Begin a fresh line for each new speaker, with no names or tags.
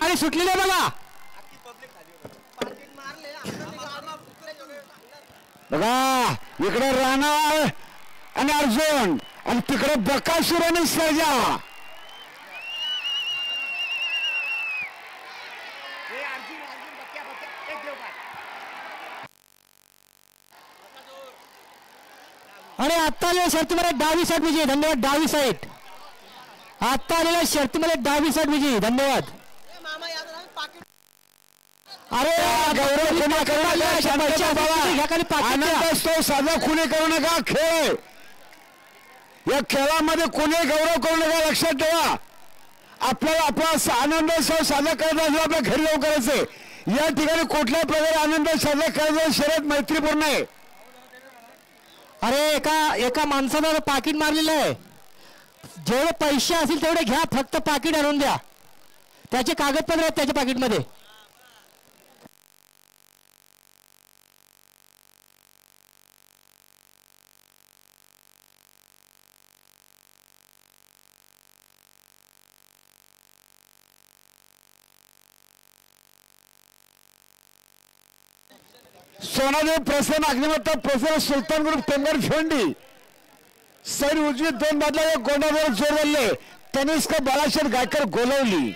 आणि सुटलेले बघा
बघा इकडे राणा आणि अर्जुन आणि तिकडे बकासूर आणि सर्जा.
आणि आता आलेल्या शर्तीमध्ये डावी साईड विजयी. धन्यवाद. डावी साईड आता आलेल्या शर्तीमध्ये डावी साईड विजयी. धन्यवाद. अरे
गौरव खुने करू नका. आनंद साधा खुने करू नका. खेळ या खेळामध्ये कुणी गौरव करू नका. लक्षात ठेवा आपल्याला आपला आनंद साजरा करत असतो आपल्या घरी जाऊन करायचे. या ठिकाणी कुठल्याही प्रकारे आनंद साजरा करायचा शर्यत मैत्रीपूर्ण आहे.
अरे एका माणसानं पाकिट मारलेलं आहे. जेवढे पैसे असतील तेवढे घ्या फक्त पाकिट आणून द्या. त्याचे कागदपत्र आहेत त्याच्या पाकिटमध्ये.
सोनादेव प्रसन्न अग्निमत्ता प्रसन्न सुलतान ग्रुप तेंगर भिवंडी सैर उजवी 2 बाजूला एक गोंडावर जोर झाले. तनिष्क बाळाशेठ गायकर गोलवली.